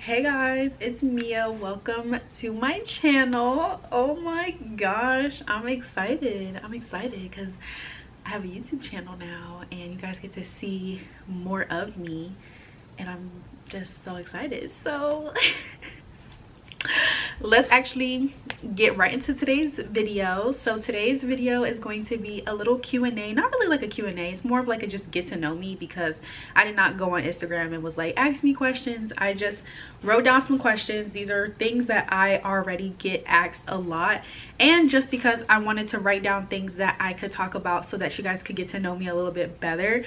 Hey guys, it's Mia. Welcome to my channel. Oh my gosh, I'm excited because I have a YouTube channel now and you guys get to see more of me and I'm just so excited. So let's actually get right into today's video. So today's video is going to be a little Q&A, not really like a Q&A, it's more of like a just get to know me, because I did not go on Instagram and was like ask me questions. I just wrote down some questions. These are things that I already get asked a lot, and just because I wanted to write down things that I could talk about so that you guys could get to know me a little bit better.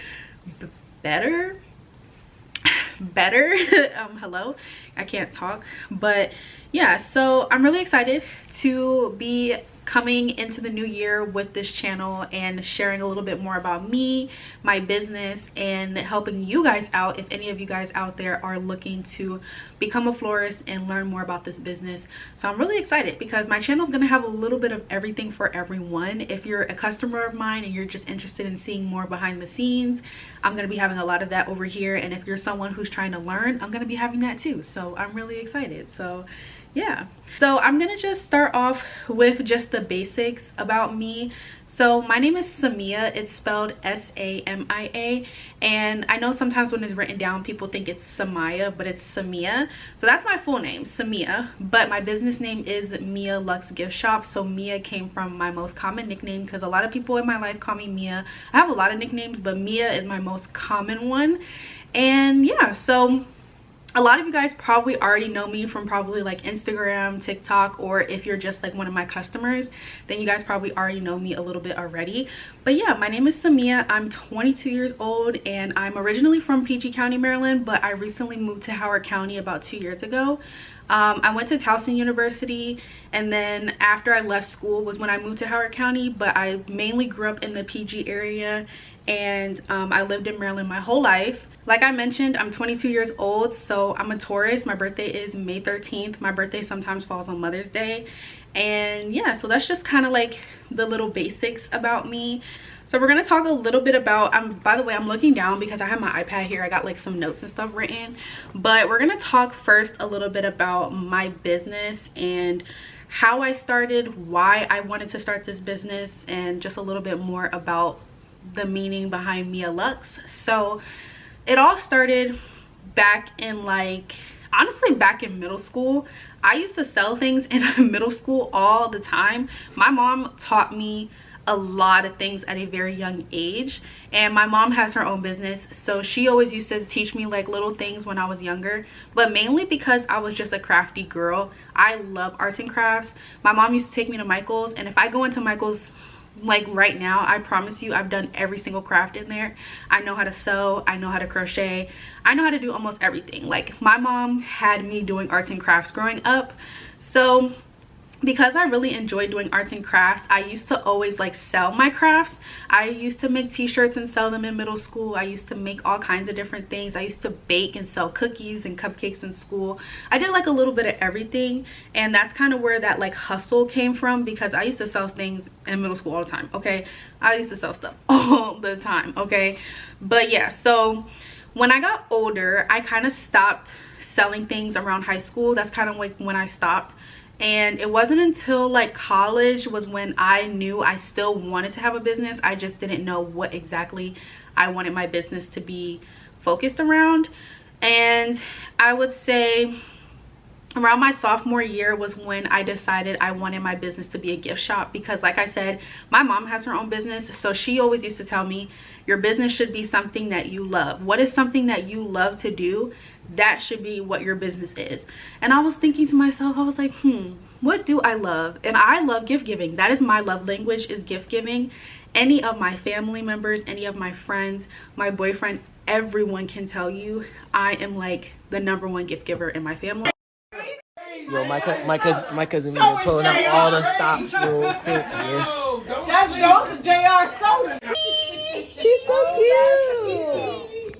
Hello, I can't talk, but yeah, so I'm really excited to be coming into the new year with this channel and sharing a little bit more about me, my business, and helping you guys out if any of you guys out there are looking to become a florist and learn more about this business. So I'm really excited because my channel is going to have a little bit of everything for everyone. If you're a customer of mine and you're just interested in seeing more behind the scenes, I'm going to be having a lot of that over here, and if you're someone who's trying to learn, I'm going to be having that too. So I'm really excited. So yeah, so I'm gonna just start off with just the basics about me. So my name is Samia. It's spelled S-A-M-I-A, and I know sometimes when it's written down people think it's Samaya, but it's Samia. So that's my full name, Samia, but my business name is Mialuxegiftshop. So Mia came from my most common nickname because a lot of people in my life call me Mia. I have a lot of nicknames, but Mia is my most common one. And yeah, so a lot of you guys probably already know me from probably like Instagram, TikTok, or if you're just like one of my customers, then you guys probably already know me a little bit already. But yeah, my name is Samia. I'm 22 years old and I'm originally from PG County, Maryland, but I recently moved to Howard County about 2 years ago. I went to Towson University, and then after I left school was when I moved to Howard County, but I mainly grew up in the PG area, and I lived in Maryland my whole life. Like I mentioned, I'm 22 years old, so I'm a Taurus. My birthday is May 13th. My birthday sometimes falls on Mother's Day. And yeah, so that's just kind of like the little basics about me. So we're going to talk a little bit about, by the way, I'm looking down because I have my iPad here. I got like some notes and stuff written. But we're going to talk first a little bit about my business and how I started, why I wanted to start this business, and just a little bit more about the meaning behind Mia Lux. So it all started back in honestly back in middle school. I used to sell things in middle school all the time. My mom taught me a lot of things at a very young age, and my mom has her own business, so she always used to teach me like little things when I was younger, but mainly because I was just a crafty girl. I love arts and crafts. My mom used to take me to Michael's, and if I go into Michael's like right now, I promise you I've done every single craft in there. I know how to sew, I know how to crochet, I know how to do almost everything. Like my mom had me doing arts and crafts growing up. So because I really enjoyed doing arts and crafts, I used to always like sell my crafts. I used to make t-shirts and sell them in middle school. I used to make all kinds of different things. I used to bake and sell cookies and cupcakes in school. I did like a little bit of everything, and that's kind of where that like hustle came from, because I used to sell things in middle school all the time. Okay, I used to sell stuff all the time. Okay, but yeah, so when I got older, I kind of stopped selling things around high school. That's kind of like when I stopped. And it wasn't until like college was when I knew I still wanted to have a business. I just didn't know what exactly I wanted my business to be focused around. And I would say around my sophomore year was when I decided I wanted my business to be a gift shop, because like I said, my mom has her own business, so she always used to tell me your business should be something that you love. What is something that you love to do? That should be what your business is. And I was thinking to myself, I was like, what do I love? And I love gift giving. That is my love language, is gift giving. Any of my family members, any of my friends, my boyfriend, everyone can tell you I am like the #1 gift giver in my family. Yo, my cousin Mia pulling up all the stops real quick. Yes. That's those are JR sodas. She's so cute.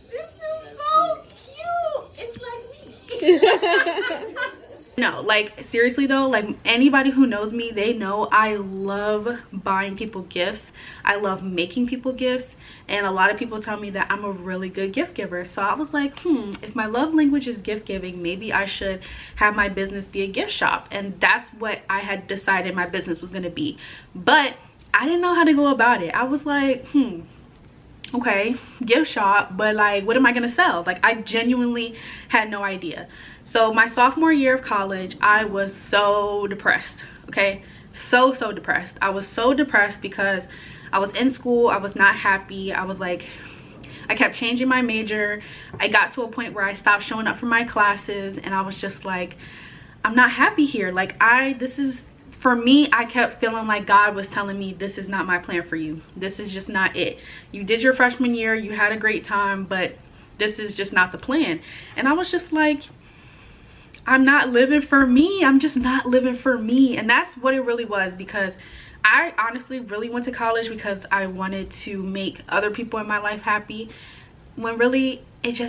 This is so cute. It's like me. No, like seriously though, like anybody who knows me, they know I love buying people gifts. I love making people gifts, and a lot of people tell me that I'm a really good gift giver. So I was like, if my love language is gift giving, maybe I should have my business be a gift shop. And that's what I had decided my business was going to be. But I didn't know how to go about it. I was like, okay, gift shop, but like what am I gonna sell? Like I genuinely had no idea. So my sophomore year of college, I was so depressed. Okay, so depressed. I was so depressed because I was in school, I was not happy. I was like, I kept changing my major. I got to a point where I stopped showing up for my classes, and I was just like, I'm not happy here. Like this is, for me, I kept feeling like God was telling me, this is not my plan for you. This is just not it. You did your freshman year, you had a great time, but this is just not the plan. And I was just like, I'm not living for me. I'm just not living for me. And that's what it really was, because I honestly really went to college because I wanted to make other people in my life happy, when really it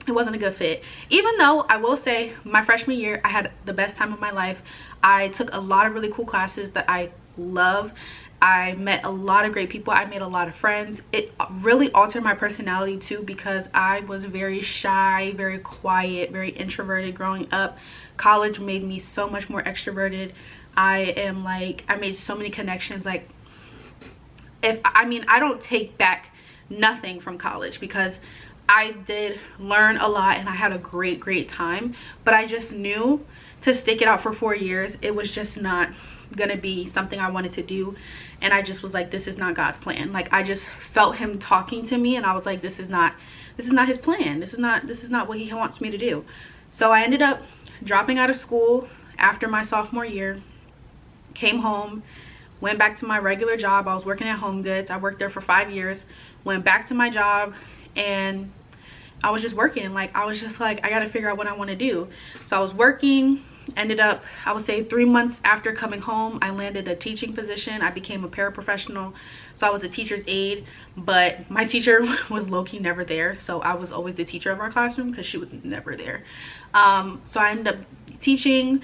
wasn't a good fit. Even though I will say my freshman year, I had the best time of my life. I took a lot of really cool classes that I love. I met a lot of great people. I made a lot of friends. It really altered my personality too, because I was very shy, very quiet, very introverted growing up. College made me so much more extroverted. I made so many connections. Like I don't take back nothing from college, because I did learn a lot and I had a great time, but I just knew to stick it out for 4 years, it was just not gonna be something I wanted to do. And I just was like, this is not God's plan. Like I just felt him talking to me, and I was like, this is not his plan. This is not what he wants me to do. So I ended up dropping out of school after my sophomore year, came home, went back to my regular job. I was working at Home Goods. I worked there for 5 years, went back to my job, and I was just working. Like I was just like, I gotta figure out what I want to do. So I was working, ended up, I would say 3 months after coming home, I landed a teaching position. I became a paraprofessional. So I was a teacher's aide, but my teacher was low-key never there. So I was always the teacher of our classroom because she was never there. So I ended up teaching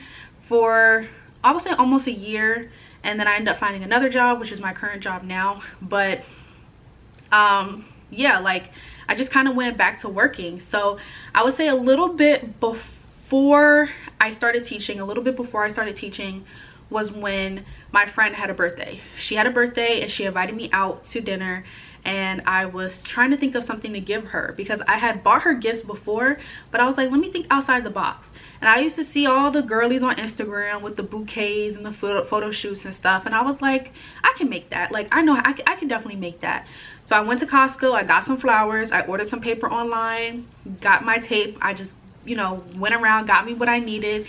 for, I would say, almost a year. And then I ended up finding another job, which is my current job now. But yeah, like I just kind of went back to working. So I would say a little bit before I started teaching, was when my friend had a birthday. She had a birthday and she invited me out to dinner, and I was trying to think of something to give her because I had bought her gifts before, but I was like, let me think outside the box. And I used to see all the girlies on Instagram with the bouquets and the photo shoots and stuff, and I was like, I can make that. Like I know I can definitely make that. So I went to Costco, I got some flowers, I ordered some paper online, got my tape. I just, you know, went around, got me what I needed,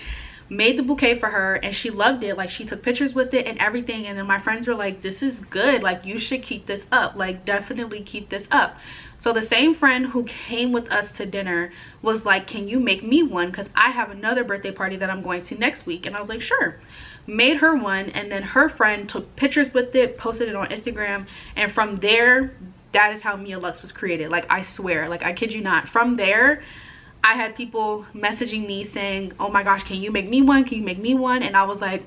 made the bouquet for her, and she loved it. Like she took pictures with it and everything. And then my friends were like, this is good, like you should keep this up, like definitely keep this up. So the same friend who came with us to dinner was like, can you make me one, because I have another birthday party that I'm going to next week. And I was like, sure. Made her one, and then her friend took pictures with it, posted it on Instagram, and from there, that is how Mialux was created. Like I swear, like I kid you not, from there I had people messaging me saying, oh my gosh, can you make me one, can you make me one? And I was like,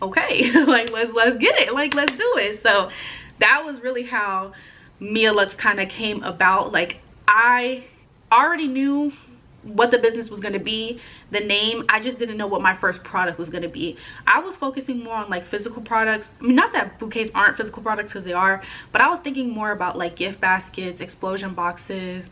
okay, like let's get it, like let's do it. So that was really how Mialux kind of came about. Like I already knew what the business was going to be, the name. I just didn't know what my first product was going to be. I was focusing more on like physical products. I mean, not that bouquets aren't physical products, because they are, but I was thinking more about like gift baskets, explosion boxes,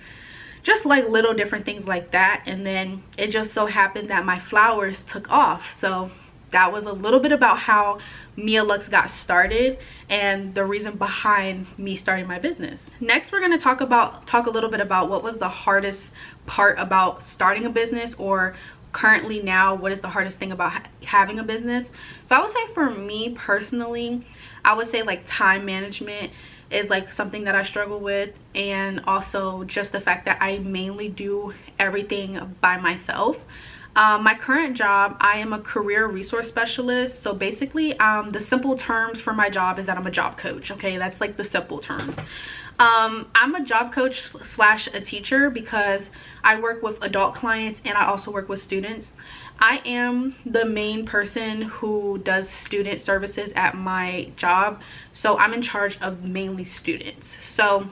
just like little different things like that. And then it just so happened that my flowers took off. So that was a little bit about how Mialux got started and the reason behind me starting my business. Next, we're going to talk a little bit about what was the hardest part about starting a business, or currently now, what is the hardest thing about having a business. So I would say for me personally, I would say like time management is like something that I struggle with, and also just the fact that I mainly do everything by myself. My current job, I am a career resource specialist. So basically, the simple terms for my job is that I'm a job coach. Okay, that's like the simple terms. I'm a job coach slash a teacher because I work with adult clients and I also work with students. I am the main person who does student services at my job, so I'm in charge of mainly students. So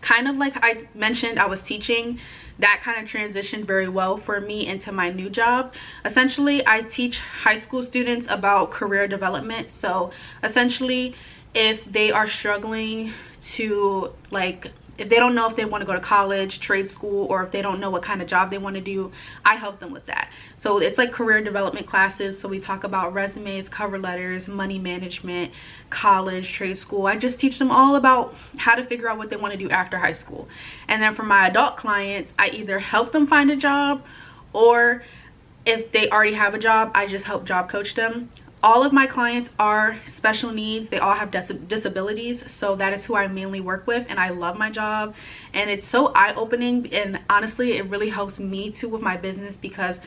kind of like I mentioned, I was teaching, that kind of transitioned very well for me into my new job. Essentially, I teach high school students about career development. So essentially, if they are struggling to, like, if they don't know if they want to go to college, trade school, or if they don't know what kind of job they want to do, I help them with that. So it's like career development classes. So we talk about resumes, cover letters, money management, college, trade school. I just teach them all about how to figure out what they want to do after high school. And then for my adult clients, I either help them find a job, or if they already have a job, I just help job coach them. All of my clients are special needs. They all have disabilities, so that is who I mainly work with, and I love my job, and it's so eye-opening, and honestly it really helps me too with my business, because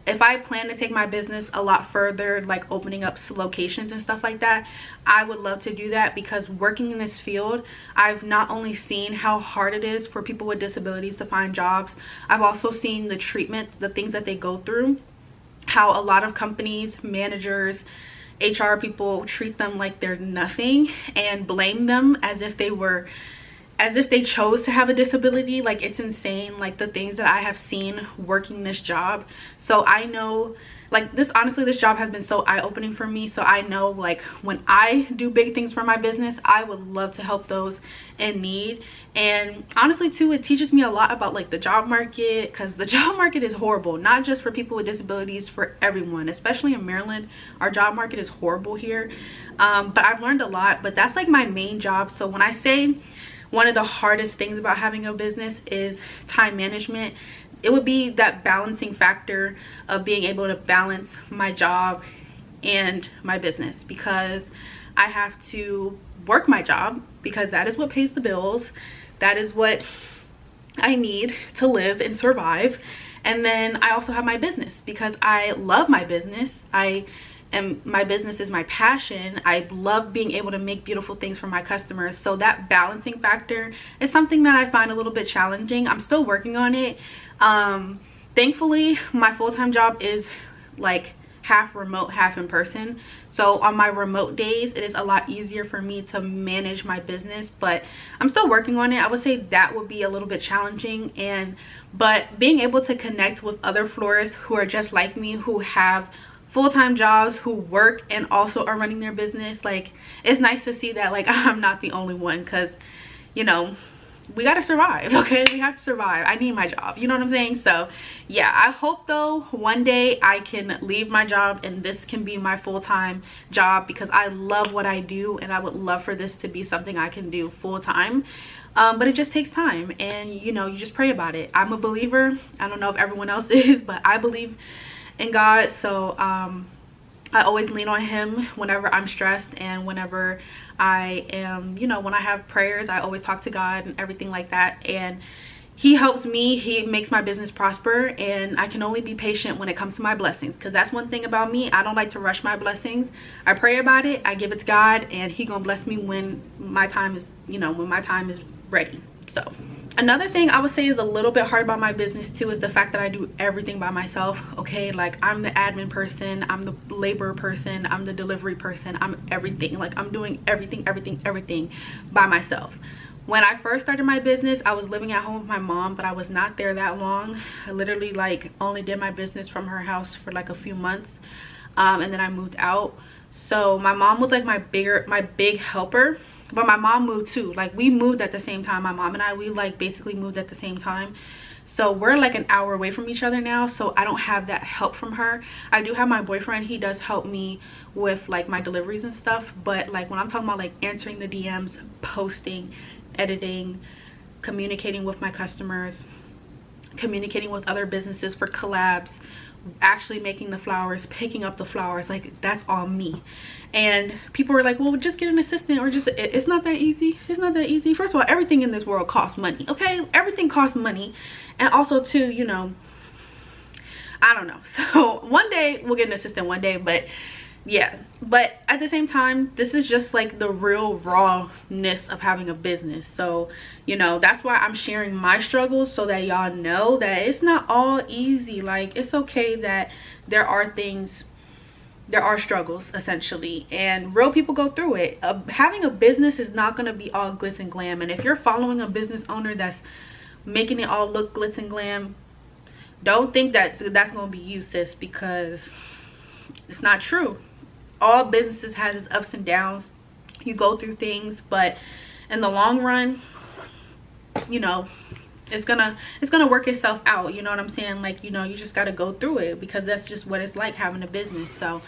if I plan to take my business a lot further, like opening up locations and stuff like that, I would love to do that, because working in this field, I've not only seen how hard it is for people with disabilities to find jobs, I've also seen the treatment, the things that they go through, how a lot of companies, managers, HR people treat them like they're nothing and blame them as if they chose to have a disability. Like, it's insane, like the things that I have seen working this job. So I know, like, this, honestly, this job has been so eye-opening for me. So I know, like, when I do big things for my business, I would love to help those in need. And honestly too, it teaches me a lot about, like, the job market, because the job market is horrible, not just for people with disabilities, for everyone. Especially in Maryland, our job market is horrible here. But I've learned a lot, but that's like my main job. So when I say one of the hardest things about having a business is time management, it would be that balancing factor of being able to balance my job and my business, because I have to work my job, because that is what pays the bills, that is what I need to live and survive. And then I also have my business, because I love my business. My business is my passion. I love being able to make beautiful things for my customers. So that balancing factor is something that I find a little bit challenging. I'm still working on it. Thankfully, my full-time job is like half remote, half in person. So on my remote days, it is a lot easier for me to manage my business, but I'm still working on it. I would say that would be a little bit challenging, but being able to connect with other florists who are just like me, who have full-time jobs, who work and also are running their business, like, it's nice to see that, like, I'm not the only one, because, you know, we gotta survive, okay? We have to survive. I need my job, you know what I'm saying? So yeah, I hope though one day I can leave my job and this can be my full-time job, because I love what I do and I would love for this to be something I can do full-time. But it just takes time, and you know, you just pray about it. I'm a believer. I don't know if everyone else is, but I believe in God. So I always lean on him whenever I'm stressed, and whenever I am, you know, when I have prayers, I always talk to God and everything like that, and he helps me. He makes my business prosper, and I can only be patient when it comes to my blessings, because that's one thing about me. I don't like to rush my blessings. I pray about it, I give it to God, and he gonna bless me when my time is, you know, when my time is ready. So another thing I would say is a little bit hard about my business too is the fact that I do everything by myself. Okay, like, I'm the admin person, I'm the labor person, I'm the delivery person, I'm everything. Like, I'm doing everything by myself. When I first started my business, I was living at home with my mom, but I was not there that long. I literally, like, only did my business from her house for like a few months, and then I moved out. So my mom was like my big helper. But my mom moved too. Like, we moved at the same time. My mom and I, we like basically moved at the same time. So we're like an hour away from each other now. So I don't have that help from her. I do have my boyfriend. He does help me with like my deliveries and stuff. But like, when I'm talking about like answering the DMs, posting, editing, communicating with my customers, communicating with other businesses for collabs, actually making the flowers, picking up the flowers, like, that's all me. And people were like, well, just get an assistant, or just, it's not that easy. It's not that easy. First of all, everything in this world costs money, okay? Everything costs money. And also too, you know, I don't know. So one day we'll get an assistant one day, but yeah, but at the same time, this is just like the real rawness of having a business. So, you know, that's why I'm sharing my struggles, so that y'all know that it's not all easy. Like, it's okay that there are struggles, essentially, and real people go through it. Having a business is not going to be all glitz and glam, and if you're following a business owner that's making it all look glitz and glam, don't think that's going to be you, sis, because it's not true. All businesses has its ups and downs. You go through things, but in the long run, you know, it's gonna work itself out. You know what I'm saying? Like, you know, you just got to go through it, because that's just what it's like having a business. So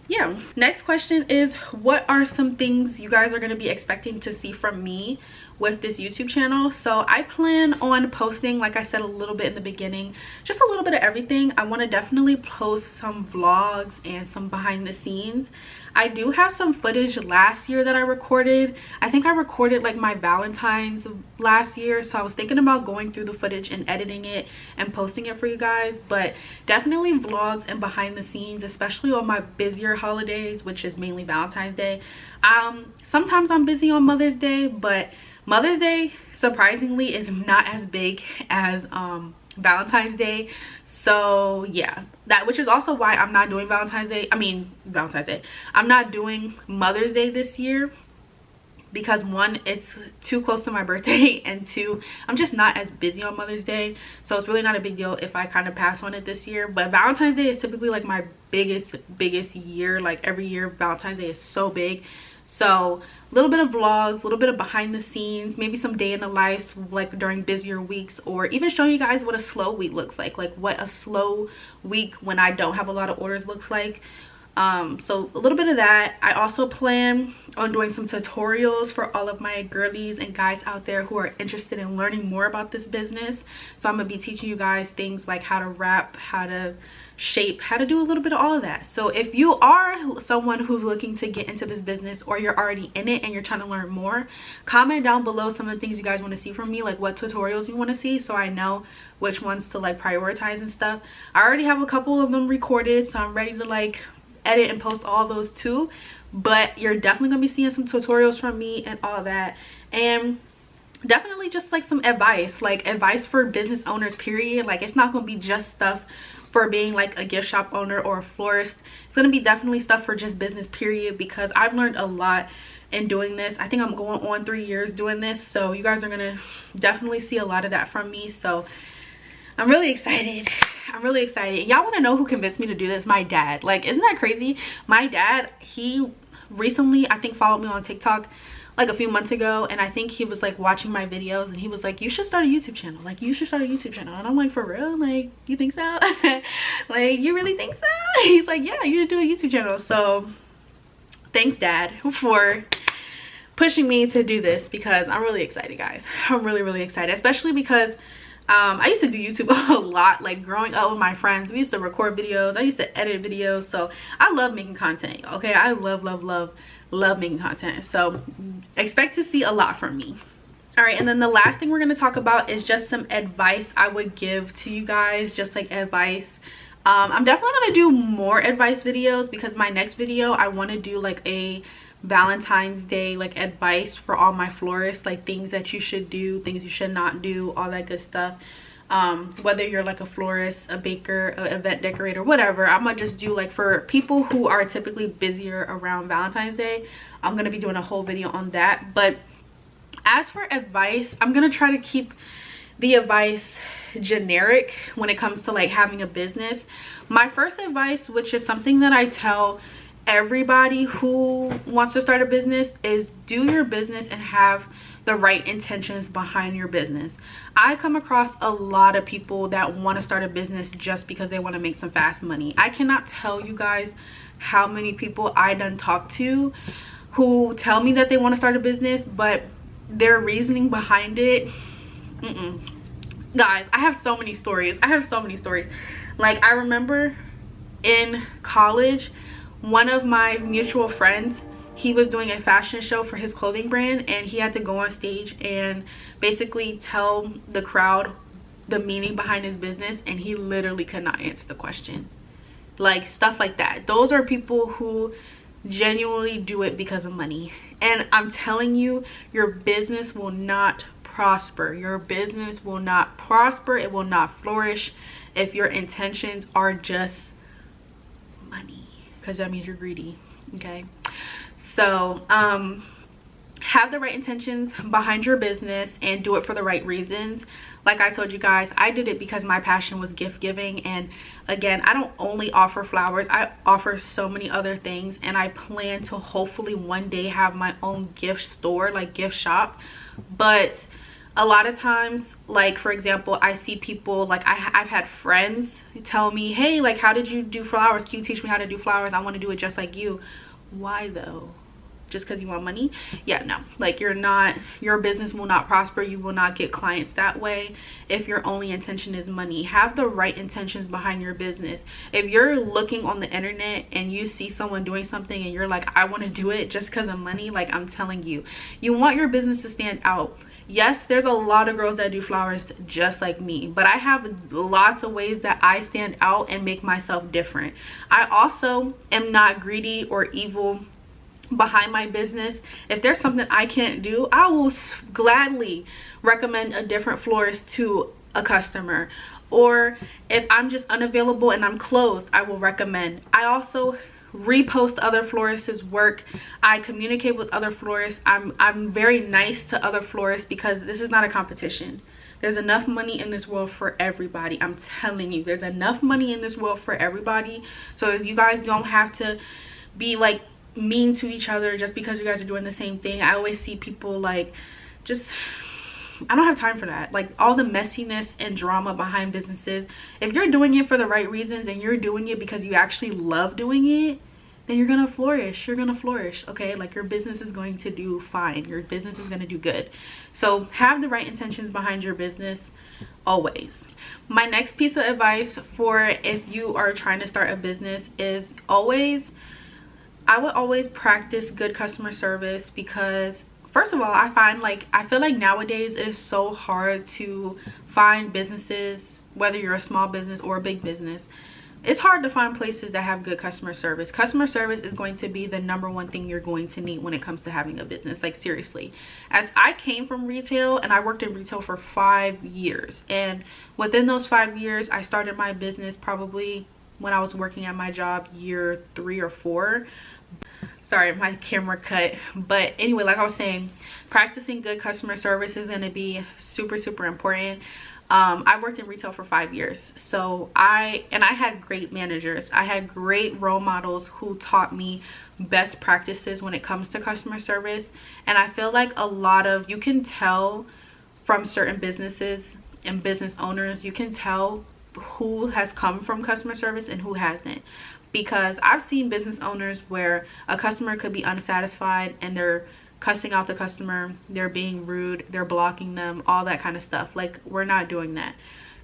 yeah, next question is, what are some things you guys are going to be expecting to see from me with this YouTube channel? So I plan on posting, like I said a little bit in the beginning, just a little bit of everything. I want to definitely post some vlogs and some behind the scenes. I do have some footage last year that I recorded. I think I recorded like my Valentine's last year, so I was thinking about going through the footage and editing it and posting it for you guys. But definitely vlogs and behind the scenes, especially on my busier holidays, which is mainly Valentine's Day. Sometimes I'm busy on Mother's Day, but Mother's Day surprisingly is not as big as Valentine's Day. So yeah, which is also why I'm not doing Valentine's Day. I'm not doing Mother's Day this year, because one, it's too close to my birthday, and two, I'm just not as busy on Mother's Day. So it's really not a big deal if I kind of pass on it this year. But Valentine's Day is typically like my biggest year. Like, every year Valentine's Day is so big. So a little bit of vlogs, a little bit of behind the scenes, maybe some day in the life, like during busier weeks, or even showing you guys what a slow week looks like what a slow week when I don't have a lot of orders looks like. So a little bit of that. I also plan on doing some tutorials for all of my girlies and guys out there who are interested in learning more about this business. So I'm gonna be teaching you guys things like how to wrap, how to shape, how to do a little bit of all of that. So if you are someone who's looking to get into this business, or you're already in it and you're trying to learn more, comment down below some of the things you guys want to see from me, like what tutorials you want to see, so I know which ones to like prioritize and stuff. I already have a couple of them recorded, so I'm ready to like edit and post all those too. But you're definitely gonna be seeing some tutorials from me and all that, and definitely just like some advice for business owners, period. Like, it's not gonna be just stuff for being like a gift shop owner or a florist. It's gonna be definitely stuff for just business, period, because I've learned a lot in doing this. I think I'm going on 3 years doing this, so you guys are gonna definitely see a lot of that from me. So I'm really excited. Y'all want to know who convinced me to do this? My dad. Like, isn't that crazy? My dad, he recently, I think, followed me on TikTok like a few months ago, and I think he was like watching my videos, and he was like, you should start a YouTube channel. Like, you should start a YouTube channel. And I'm like, for real? Like, you think so? Like, you really think so? He's like, yeah, you should do a YouTube channel. So thanks, Dad, for pushing me to do this, because I'm really excited, guys. I'm really excited, especially because I used to do YouTube a lot. Like, growing up with my friends, we used to record videos, I used to edit videos. So I love making content, okay? I love making content. So expect to see a lot from me. All right, and then the last thing we're going to talk about is just some advice I would give to you guys, just like advice. I'm definitely going to do more advice videos, because my next video I want to do like a Valentine's Day like advice for all my florists, like things that you should do, things you should not do, all that good stuff. Whether you're like a florist, a baker, an event decorator, whatever, I'm gonna just do like for people who are typically busier around Valentine's Day. I'm gonna be doing a whole video on that. But as for advice, I'm gonna try to keep the advice generic when it comes to like having a business. My first advice, which is something that I tell everybody who wants to start a business, is do your business and have the right intentions behind your business. I come across a lot of people that want to start a business just because they want to make some fast money. I cannot tell you guys how many people I done talk to who tell me that they want to start a business, but their reasoning behind it, guys, I have so many stories. Like, I remember in college, one of my mutual friends, he was doing a fashion show for his clothing brand, and he had to go on stage and basically tell the crowd the meaning behind his business, and he literally could not answer the question. like stuff like that. Those are people who genuinely do it because of money. And I'm telling you, your business will not prosper. Your business will not prosper. It will not flourish if your intentions are just money, because that means you're greedy. Okay, so have the right intentions behind your business and do it for the right reasons. Like I told you guys, I did it because my passion was gift giving. And again, I don't only offer flowers, I offer so many other things, and I plan to hopefully one day have my own gift store, like gift shop. But a lot of times, like for example, I see people, like I've had friends tell me, hey, like, how did you do flowers? Can you teach me how to do flowers? I want to do it just like you. Why though? Just because you want money? Yeah, no, like your business will not prosper. You will not get clients that way if your only intention is money. Have the right intentions behind your business. If you're looking on the internet and you see someone doing something and you're like, I want to do it just because of money, like, I'm telling you, you want your business to stand out. Yes, there's a lot of girls that do flowers just like me, but I have lots of ways that I stand out and make myself different. I also am not greedy or evil behind my business. If there's something I can't do, I will gladly recommend a different florist to a customer. Or if I'm just unavailable and I'm closed, I will recommend. I also repost other florists' work. I communicate with other florists. I'm very nice to other florists because this is not a competition. There's enough money in this world for everybody. I'm telling you, there's enough money in this world for everybody. So you guys don't have to be like mean to each other just because you guys are doing the same thing. I always see people like, just, I don't have time for that. Like, all the messiness and drama behind businesses. If you're doing it for the right reasons and you're doing it because you actually love doing it, then you're gonna flourish. You're gonna flourish, okay? Like, your business is going to do fine. Your business is gonna do good. So have the right intentions behind your business always. My next piece of advice for if you are trying to start a business is I would always practice good customer service, because first of all, I feel like nowadays it is so hard to find businesses, whether you're a small business or a big business. It's hard to find places that have good customer service. Customer service is going to be the #1 thing you're going to need when it comes to having a business. Like, seriously. As I came from retail, and I worked in retail for 5 years, and within those 5 years, I started my business probably when I was working at my job year 3 or 4. Sorry, my camera cut. But anyway, like I was saying, practicing good customer service is going to be super important. I worked in retail for 5 years, so I had great managers. I had great role models who taught me best practices when it comes to customer service. And I feel like you can tell from certain businesses and business owners, you can tell who has come from customer service and who hasn't. Because I've seen business owners where a customer could be unsatisfied and they're cussing out the customer, they're being rude, they're blocking them, all that kind of stuff. Like, we're not doing that.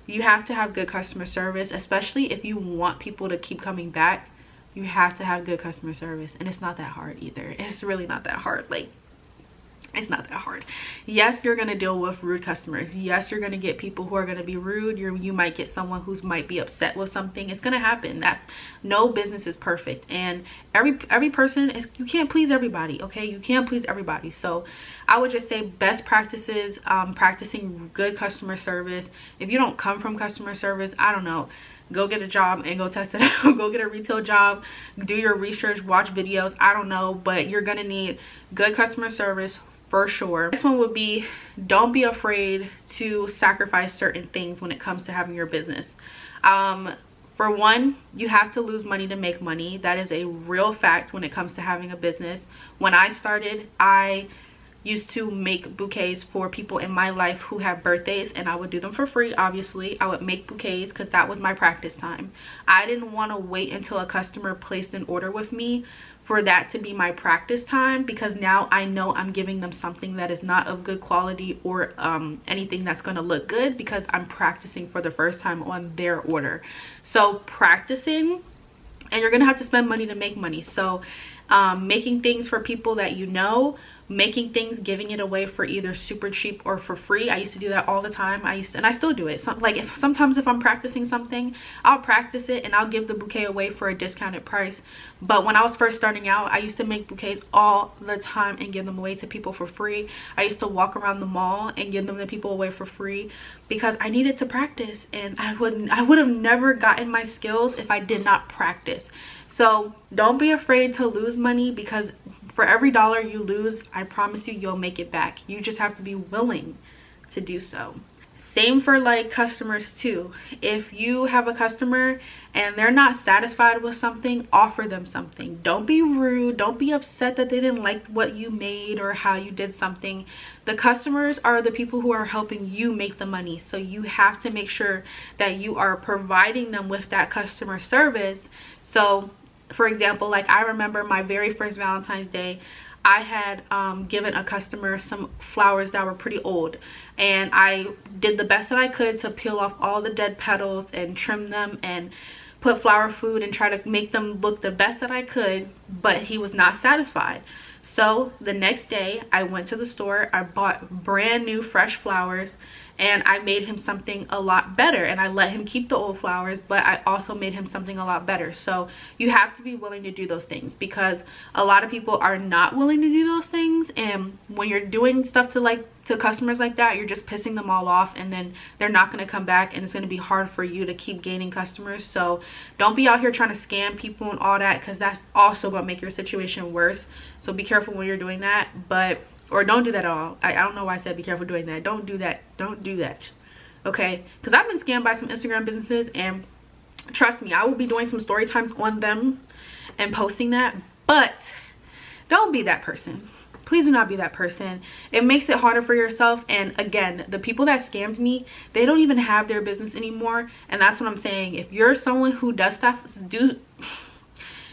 You have to have good customer service, especially if you want people to keep coming back. You have to have good customer service, and it's not that hard either. It's really not that hard. Like, it's not that hard. Yes, you're going to deal with rude customers. Yes, you're going to get people who are going to be rude. You might get someone who might be upset with something. It's going to happen. No business is perfect, and every person is, you can't please everybody, okay? You can't please everybody. So I would just say best practices, practicing good customer service. If you don't come from customer service, I don't know, go get a job and go test it out. Go get a retail job, do your research, watch videos, I don't know, but you're going to need good customer service for sure. Next one would be, don't be afraid to sacrifice certain things when it comes to having your business. For one, you have to lose money to make money. That is a real fact when it comes to having a business. When I started, I used to make bouquets for people in my life who have birthdays, and I would do them for free. Obviously, I would make bouquets because that was my practice time. I didn't want to wait until a customer placed an order with me for that to be my practice time, because now I know I'm giving them something that is not of good quality or anything that's going to look good, because I'm practicing for the first time on their order. So practicing, and you're going to have to spend money to make money. So making things for people that you know, making things, giving it away for either super cheap or for free. I used to do that all the time. And I still do it. Sometimes if I'm practicing something, I'll practice it and I'll give the bouquet away for a discounted price. But when I was first starting out, I used to make bouquets all the time and give them away to people for free. I used to walk around the mall and give them to people away for free because I needed to practice, and I would have never gotten my skills if I did not practice. So don't be afraid to lose money, because for every dollar you lose, I promise you, you'll make it back. You just have to be willing to do so. Same for like customers too. If you have a customer and they're not satisfied with something, offer them something. Don't be rude. Don't be upset that they didn't like what you made or how you did something. The customers are the people who are helping you make the money. So you have to make sure that you are providing them with that customer service. So for example, like I remember my very first Valentine's Day, I had given a customer some flowers that were pretty old, and I did the best that I could to peel off all the dead petals and trim them and put flower food and try to make them look the best that I could, but he was not satisfied. So the next day I went to the store, I bought brand new fresh flowers, and I made him something a lot better, and I let him keep the old flowers, but I also made him something a lot better. So you have to be willing to do those things, because a lot of people are not willing to do those things, and when you're doing stuff to customers like that, you're just pissing them all off, and then they're not going to come back, and it's going to be hard for you to keep gaining customers. So don't be out here trying to scam people and all that, because that's also going to make your situation worse. So be careful when you're doing that, or don't do that at all. I don't know why I said be careful doing that. Don't do that. Don't do that. Okay? Because I've been scammed by some Instagram businesses, and trust me, I will be doing some story times on them and posting that. But don't be that person. Please do not be that person. It makes it harder for yourself. And again, the people that scammed me, they don't even have their business anymore. And that's what I'm saying. If you're someone who does stuff,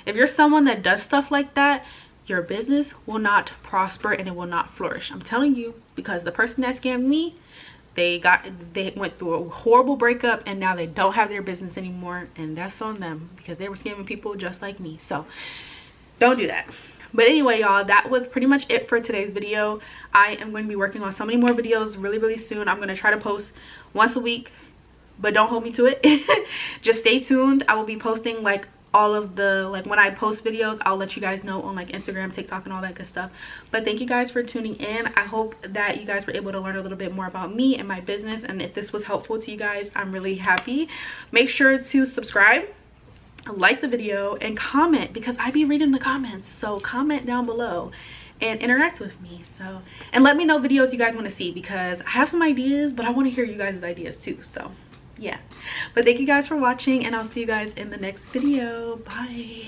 if you're someone that does stuff like that, your business will not prosper and it will not flourish. I'm telling you, because the person that scammed me, they went through a horrible breakup, and now they don't have their business anymore, and that's on them, because they were scamming people just like me. So don't do that. But anyway, y'all, that was pretty much it for today's video. I am going to be working on so many more videos really soon. I'm going to try to post once a week, but don't hold me to it. Just stay tuned. I will be posting like all of the, like when I post videos, I'll let you guys know on like Instagram, TikTok, and all that good stuff. But thank you guys for tuning in. I hope that you guys were able to learn a little bit more about me and my business, and if this was helpful to you guys, I'm really happy. Make sure to subscribe, like the video, and comment, because I be reading the comments. So comment down below and interact with me. So, and let me know videos you guys want to see, because I have some ideas, but I want to hear you guys' ideas too. So yeah, but thank you guys for watching, and I'll see you guys in the next video. Bye.